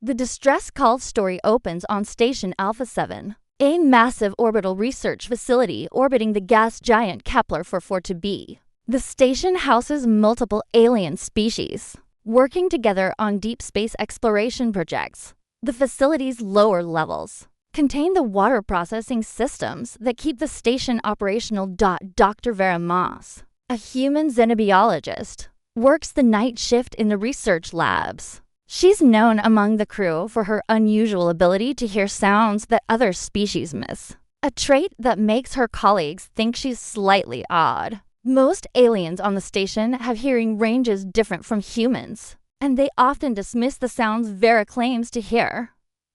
The distress call story opens on Station Alpha 7, a massive orbital research facility orbiting the gas giant Kepler-442b. The station houses multiple alien species, working together on deep space exploration projects. The facility's lower levels contain the water processing systems that keep the station operational. Dr. Vera Moss, a human xenobiologist, works the night shift in the research labs. She's known among the crew for her unusual ability to hear sounds that other species miss, a trait that makes her colleagues think she's slightly odd. Most aliens on the station have hearing ranges different from humans, and they often dismiss the sounds Vera claims to hear.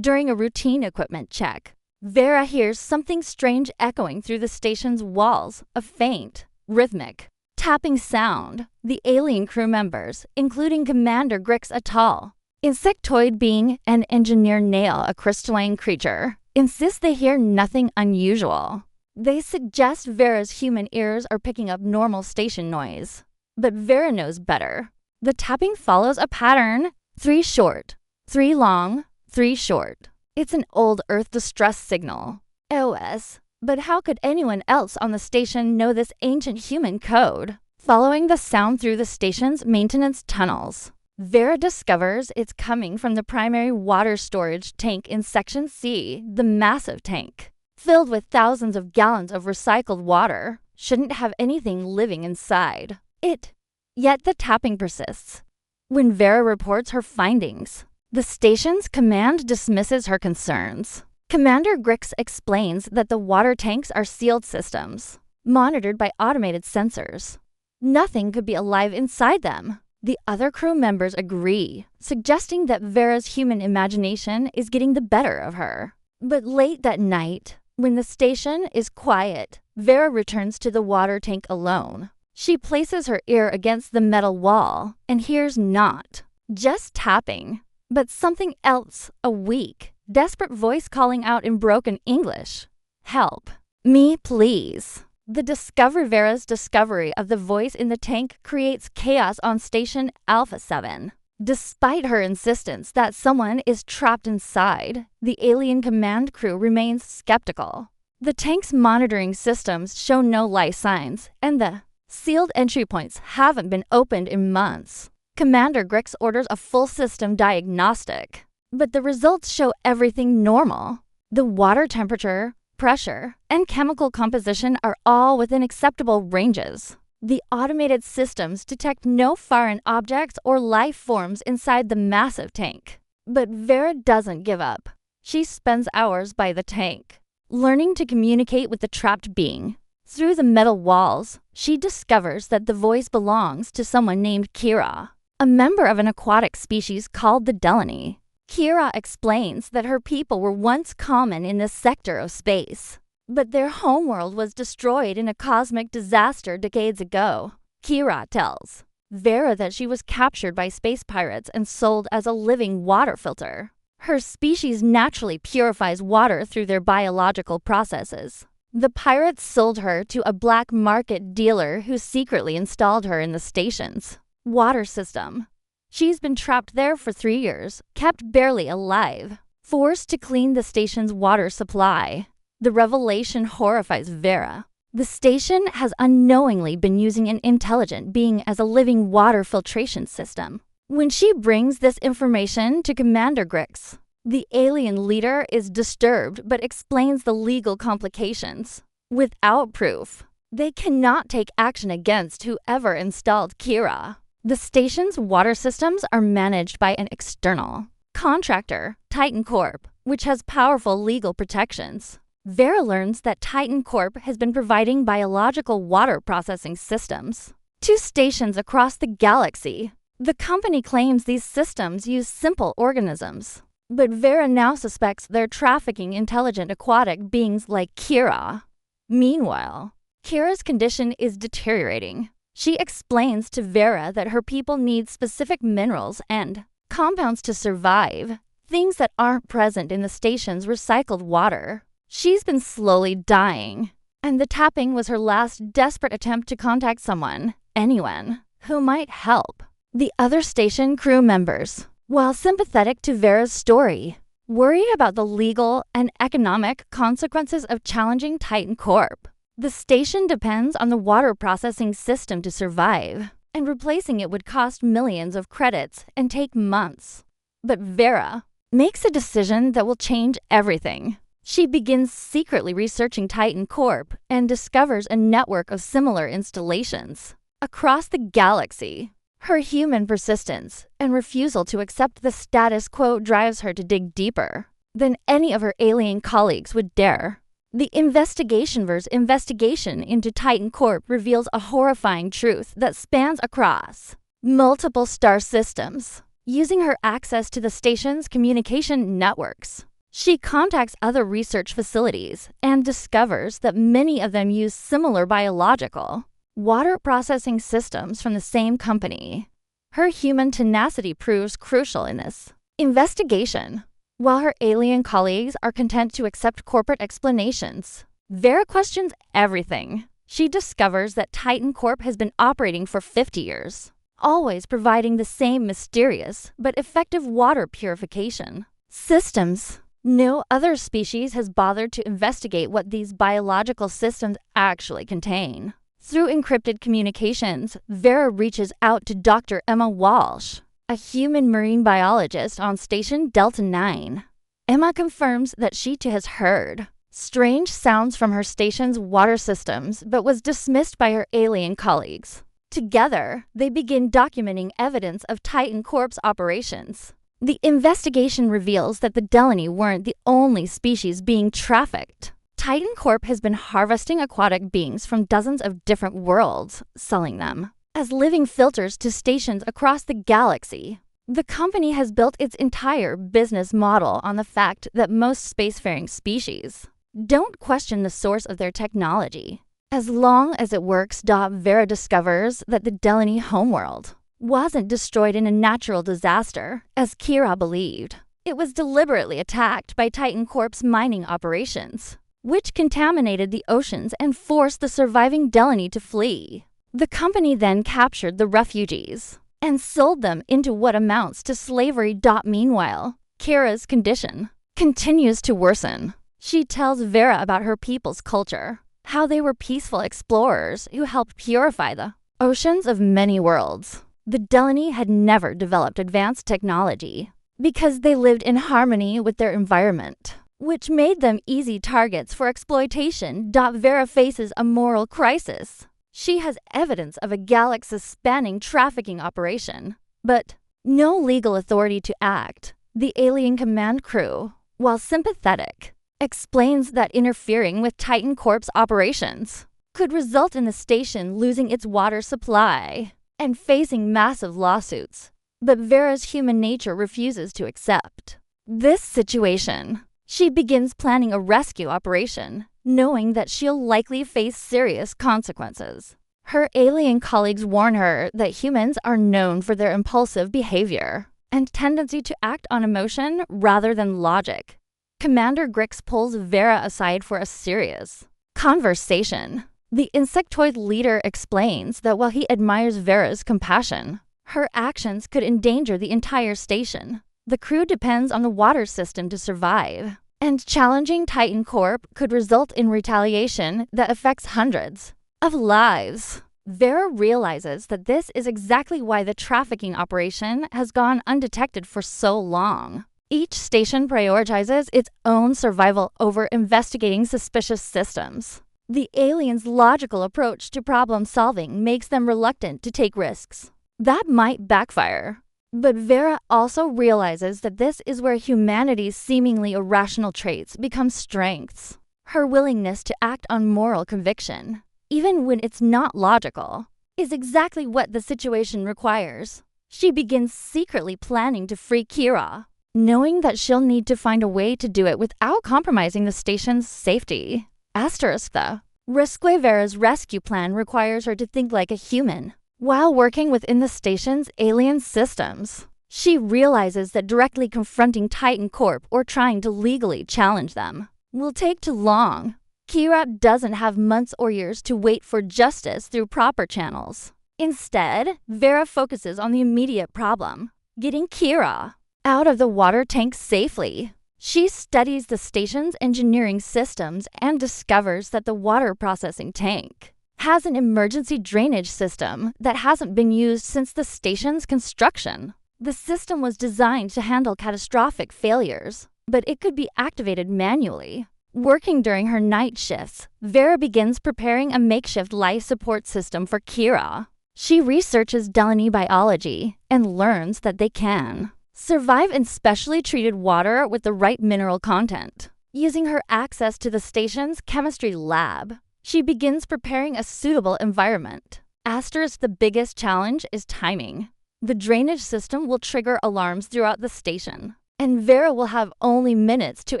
During a routine equipment check, Vera hears something strange echoing through the station's walls, a faint, rhythmic, tapping sound. The alien crew members, including Commander Grix Atal, insectoid being and engineer Nail, a crystalline creature, insist they hear nothing unusual. They suggest Vera's human ears are picking up normal station noise, but Vera knows better. The tapping follows a pattern: 3 short, 3 long, 3 short. It's an old Earth distress signal. OS. But how could anyone else on the station know this ancient human code? Following the sound through the station's maintenance tunnels, Vera discovers it's coming from the primary water storage tank in Section C. The massive tank, filled with thousands of gallons of recycled water, shouldn't have anything living inside it. Yet the tapping persists. When Vera reports her findings, the station's command dismisses her concerns. Commander Grix explains that the water tanks are sealed systems, monitored by automated sensors. Nothing could be alive inside them. The other crew members agree, suggesting that Vera's human imagination is getting the better of her. But late that night, when the station is quiet, Vera returns to the water tank alone. She places her ear against the metal wall and hears not just tapping, but something else, a weak, desperate voice calling out in broken English. "Help me, please." Vera's discovery of the voice in the tank creates chaos on Station Alpha 7. Despite her insistence that someone is trapped inside, the alien command crew remains skeptical. The tank's monitoring systems show no life signs, and the sealed entry points haven't been opened in months. Commander Grix orders a full system diagnostic, but the results show everything normal. The water temperature, pressure, and chemical composition are all within acceptable ranges. The automated systems detect no foreign objects or life forms inside the massive tank. But Vera doesn't give up. She spends hours by the tank, learning to communicate with the trapped being. Through the metal walls, she discovers that the voice belongs to someone named Kira, a member of an aquatic species called the Delaney. Kira explains that her people were once common in this sector of space, but their homeworld was destroyed in a cosmic disaster decades ago. Kira tells Vera that she was captured by space pirates and sold as a living water filter. Her species naturally purifies water through their biological processes. The pirates sold her to a black market dealer who secretly installed her in the station's water system. She's been trapped there for 3 years, kept barely alive, forced to clean the station's water supply. The revelation horrifies Vera. The station has unknowingly been using an intelligent being as a living water filtration system. When she brings this information to Commander Grix, the alien leader is disturbed but explains the legal complications. Without proof, they cannot take action against whoever installed Kira. The station's water systems are managed by an external contractor, Titan Corp, which has powerful legal protections. Vera learns that Titan Corp has been providing biological water processing systems to stations across the galaxy. The company claims these systems use simple organisms, but Vera now suspects they're trafficking intelligent aquatic beings like Kira. Meanwhile, Kira's condition is deteriorating. She explains to Vera that her people need specific minerals and compounds to survive, things that aren't present in the station's recycled water. She's been slowly dying, and the tapping was her last desperate attempt to contact someone, anyone, who might help. The other station crew members while sympathetic to Vera's story, worried about the legal and economic consequences of challenging Titan Corp. The station depends on the water processing system to survive, and replacing it would cost millions of credits and take months. But Vera makes a decision that will change everything. She begins secretly researching Titan Corp and discovers a network of similar installations across the galaxy. Her human persistence and refusal to accept the status quo drives her to dig deeper than any of her alien colleagues would dare. The investigationverse investigation into Titan Corp reveals a horrifying truth that spans across multiple star systems. Using her access to the station's communication networks, she contacts other research facilities and discovers that many of them use similar biological water processing systems from the same company. Her human tenacity proves crucial in this investigation. While her alien colleagues are content to accept corporate explanations, Vera questions everything. She discovers that Titan Corp has been operating for 50 years, always providing the same mysterious but effective water purification systems. No other species has bothered to investigate what these biological systems actually contain. Through encrypted communications, Vera reaches out to Dr. Emma Walsh, a human marine biologist on Station Delta 9. Emma confirms that she too has heard strange sounds from her station's water systems, but was dismissed by her alien colleagues. Together, they begin documenting evidence of Titan Corp's operations. The investigation reveals that the Delany weren't the only species being trafficked. Titan Corp has been harvesting aquatic beings from dozens of different worlds, selling them as living filters to stations across the galaxy. The company has built its entire business model on the fact that most spacefaring species don't question the source of their technology. As long as it works, Vera discovers that the Delany homeworld wasn't destroyed in a natural disaster, as Kira believed. It was deliberately attacked by Titan Corp's mining operations, which contaminated the oceans and forced the surviving Delany to flee. The company then captured the refugees and sold them into what amounts to slavery. Meanwhile, Kira's condition continues to worsen. She tells Vera about her people's culture, how they were peaceful explorers who helped purify the oceans of many worlds. The Delany had never developed advanced technology because they lived in harmony with their environment, which made them easy targets for exploitation. Vera faces a moral crisis. She has evidence of a galaxy-spanning trafficking operation, but no legal authority to act. The alien command crew, while sympathetic, explains that interfering with Titan Corp's operations could result in the station losing its water supply and facing massive lawsuits. But Vera's human nature refuses to accept this situation. She begins planning a rescue operation, knowing that she'll likely face serious consequences. Her alien colleagues warn her that humans are known for their impulsive behavior and tendency to act on emotion rather than logic. Commander Grix pulls Vera aside for a serious conversation. The insectoid leader explains that while he admires Vera's compassion, her actions could endanger the entire station. The crew depends on the water system to survive, and challenging Titan Corp could result in retaliation that affects hundreds of lives. Vera realizes that this is exactly why the trafficking operation has gone undetected for so long. Each station prioritizes its own survival over investigating suspicious systems. The aliens' logical approach to problem solving makes them reluctant to take risks that might backfire. But Vera also realizes that this is where humanity's seemingly irrational traits become strengths. Her willingness to act on moral conviction, even when it's not logical, is exactly what the situation requires. She begins secretly planning to free Kira, knowing that she'll need to find a way to do it without compromising the station's safety. Though, Vera's rescue plan requires her to think like a human while working within the station's alien systems. She realizes that directly confronting Titan Corp or trying to legally challenge them will take too long. Kira doesn't have months or years to wait for justice through proper channels. Instead, Vera focuses on the immediate problem: getting Kira out of the water tank safely. She studies the station's engineering systems and discovers that the water processing tank has an emergency drainage system that hasn't been used since the station's construction. The system was designed to handle catastrophic failures, but it could be activated manually. Working during her night shifts, Vera begins preparing a makeshift life support system for Kira. She researches Delaney biology and learns that they can survive in specially treated water with the right mineral content. Using her access to the station's chemistry lab, she begins preparing a suitable environment. The biggest challenge is timing. The drainage system will trigger alarms throughout the station, and Vera will have only minutes to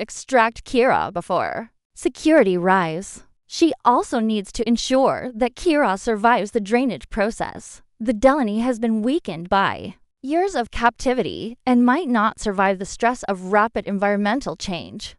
extract Kira before security arrives. She also needs to ensure that Kira survives the drainage process. The Delaney has been weakened by years of captivity and might not survive the stress of rapid environmental change.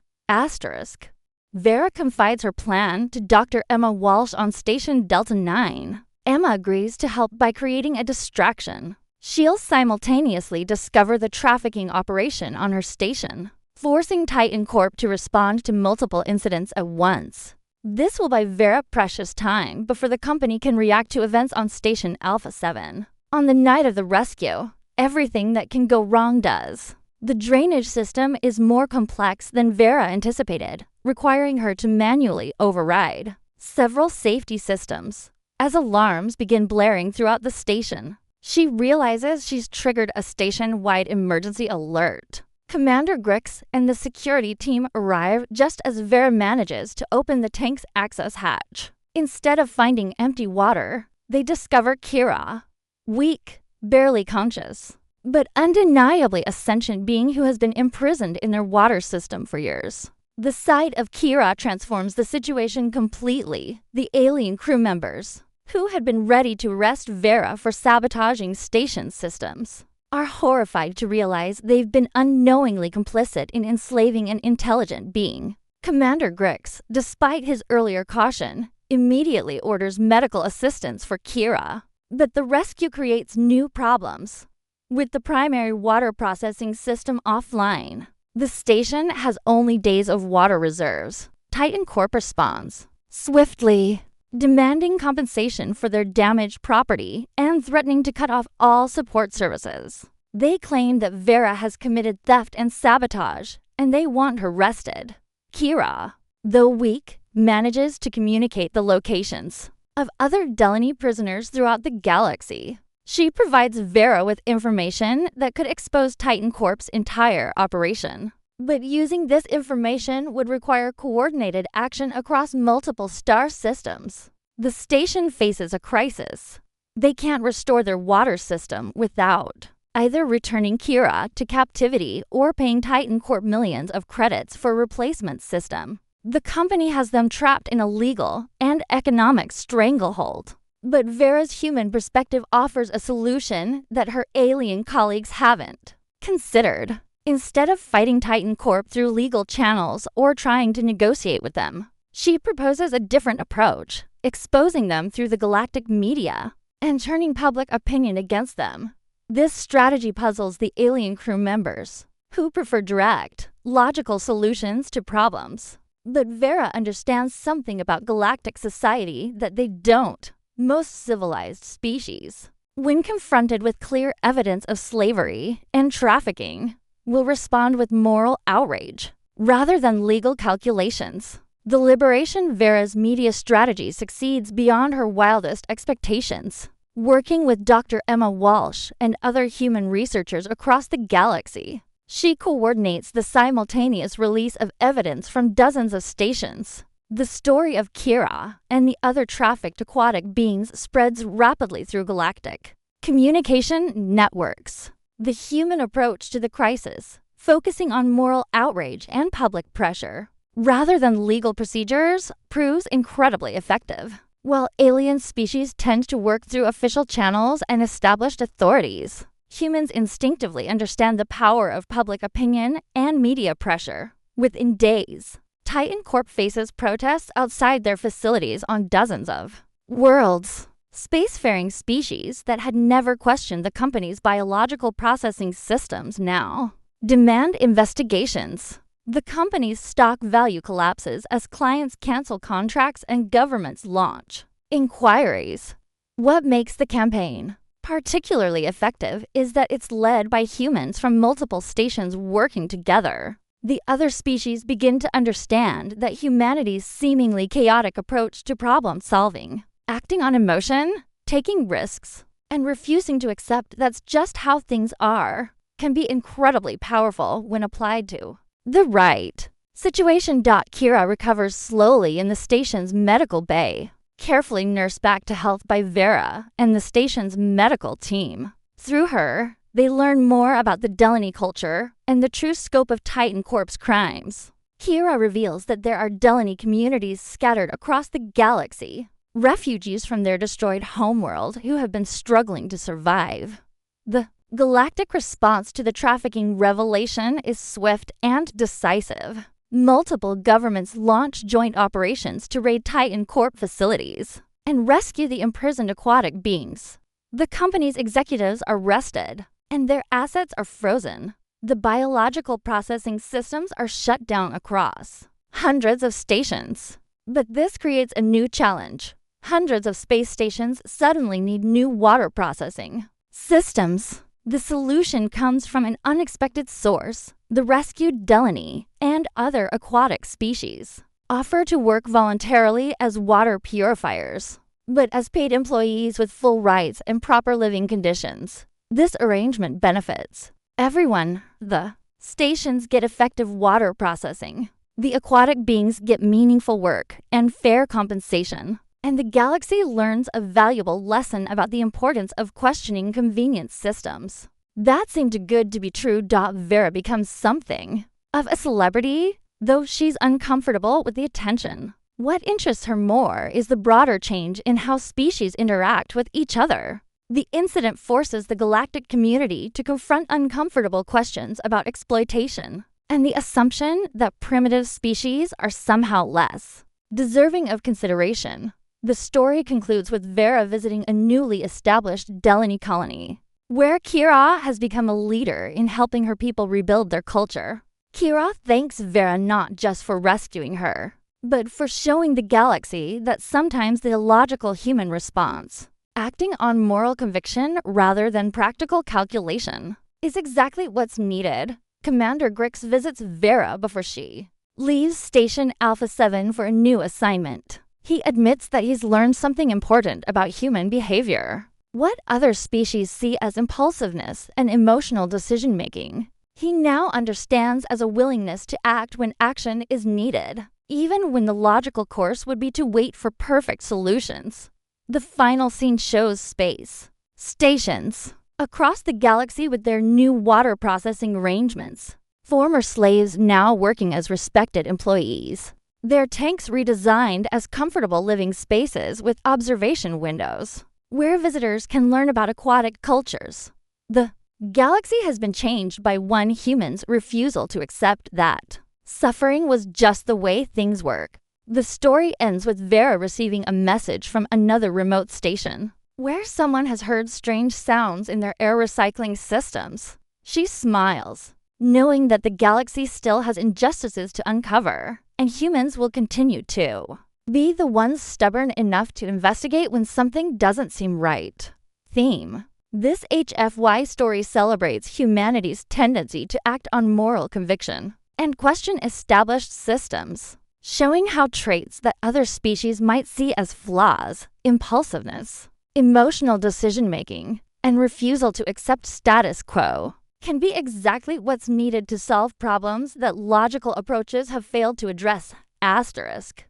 Vera confides her plan to Dr. Emma Walsh on Station Delta 9. Emma agrees to help by creating a distraction. She'll simultaneously discover the trafficking operation on her station, forcing Titan Corp to respond to multiple incidents at once. This will buy Vera precious time before the company can react to events on Station Alpha 7. On the night of the rescue, everything that can go wrong does. The drainage system is more complex than Vera anticipated, requiring her to manually override several safety systems. As alarms begin blaring throughout the station, she realizes she's triggered a station-wide emergency alert. Commander Grix and the security team arrive just as Vera manages to open the tank's access hatch. Instead of finding empty water, they discover Kira, weak, barely conscious, but undeniably a sentient being who has been imprisoned in their water system for years. The sight of Kira transforms the situation completely. The alien crew members, who had been ready to arrest Vera for sabotaging station systems, are horrified to realize they've been unknowingly complicit in enslaving an intelligent being. Commander Grix, despite his earlier caution, immediately orders medical assistance for Kira. But the rescue creates new problems. With the primary water processing system offline, the station has only days of water reserves. Titan Corp responds swiftly, demanding compensation for their damaged property and threatening to cut off all support services. They claim that Vera has committed theft and sabotage, and they want her arrested. Kira, though weak, manages to communicate the locations of other Delaney prisoners throughout the galaxy. She provides Vera with information that could expose Titan Corp's entire operation. But using this information would require coordinated action across multiple star systems. The station faces a crisis. They can't restore their water system without either returning Kira to captivity or paying Titan Corp millions of credits for a replacement system. The company has them trapped in a legal and economic stranglehold. But Vera's human perspective offers a solution that her alien colleagues haven't considered. Instead of fighting Titan Corp through legal channels or trying to negotiate with them, she proposes a different approach, exposing them through the galactic media and turning public opinion against them. This strategy puzzles the alien crew members, who prefer direct, logical solutions to problems. But Vera understands something about galactic society that they don't. Most civilized species, when confronted with clear evidence of slavery and trafficking, will respond with moral outrage rather than legal calculations. The liberation Vera's media strategy succeeds beyond her wildest expectations. Working with Dr. Emma Walsh and other human researchers across the galaxy, she coordinates the simultaneous release of evidence from dozens of stations. The story of Kira and the other trafficked aquatic beings spreads rapidly through Galactic communication networks. The human approach to the crisis, focusing on moral outrage and public pressure, rather than legal procedures, proves incredibly effective. While alien species tend to work through official channels and established authorities, humans instinctively understand the power of public opinion and media pressure. Within days, Titan Corp faces protests outside their facilities on dozens of worlds. Spacefaring species that had never questioned the company's biological processing systems now Demand investigations. The company's stock value collapses as clients cancel contracts and governments launch inquiries. What makes the campaign particularly effective is that it's led by humans from multiple stations working together. The other species begin to understand that humanity's seemingly chaotic approach to problem solving, acting on emotion, taking risks, and refusing to accept that's just how things are, can be incredibly powerful when applied to the right situation. Kira recovers slowly in the station's medical bay, carefully nursed back to health by Vera and the station's medical team. Through her, they learn more about the Delaney culture and the true scope of Titan Corp's crimes. Kira reveals that there are Delaney communities scattered across the galaxy, refugees from their destroyed homeworld who have been struggling to survive. The Galactic response to the trafficking revelation is swift and decisive. Multiple governments launch joint operations to raid Titan Corp facilities and rescue the imprisoned aquatic beings. The company's executives are arrested, and their assets are frozen. The biological processing systems are shut down across hundreds of stations. But this creates a new challenge. Hundreds of space stations suddenly need new water processing systems. The solution comes from an unexpected source. The rescued Delaney and other aquatic species offer to work voluntarily as water purifiers, but as paid employees with full rights and proper living conditions. This arrangement benefits everyone. The stations get effective water processing. The aquatic beings get meaningful work and fair compensation. And the galaxy learns a valuable lesson about the importance of questioning convenience systems. That seemed too good to be true. Vera becomes something of a celebrity, though she's uncomfortable with the attention. What interests her more is the broader change in how species interact with each other. The incident forces the galactic community to confront uncomfortable questions about exploitation and the assumption that primitive species are somehow less deserving of consideration. The story concludes with Vera visiting a newly established Delaney colony, where Kira has become a leader in helping her people rebuild their culture. Kira thanks Vera not just for rescuing her, but for showing the galaxy that sometimes the illogical human response, acting on moral conviction rather than practical calculation, is exactly what's needed. Commander Grix visits Vera before she leaves Station Alpha 7 for a new assignment. He admits that he's learned something important about human behavior. What other species see as impulsiveness and emotional decision-making, he now understands as a willingness to act when action is needed, even when the logical course would be to wait for perfect solutions. The final scene shows space stations across the galaxy with their new water processing arrangements. Former slaves now working as respected employees. Their tanks redesigned as comfortable living spaces with observation windows, where visitors can learn about aquatic cultures. The galaxy has been changed by one human's refusal to accept that suffering was just the way things work. The story ends with Vera receiving a message from another remote station, where someone has heard strange sounds in their air recycling systems. She smiles, knowing that the galaxy still has injustices to uncover, and humans will continue to be the ones stubborn enough to investigate when something doesn't seem right. Theme. This HFY story celebrates humanity's tendency to act on moral conviction and question established systems, showing how traits that other species might see as flaws, impulsiveness, emotional decision-making, and refusal to accept status quo, can be exactly what's needed to solve problems that logical approaches have failed to address. Asterisk.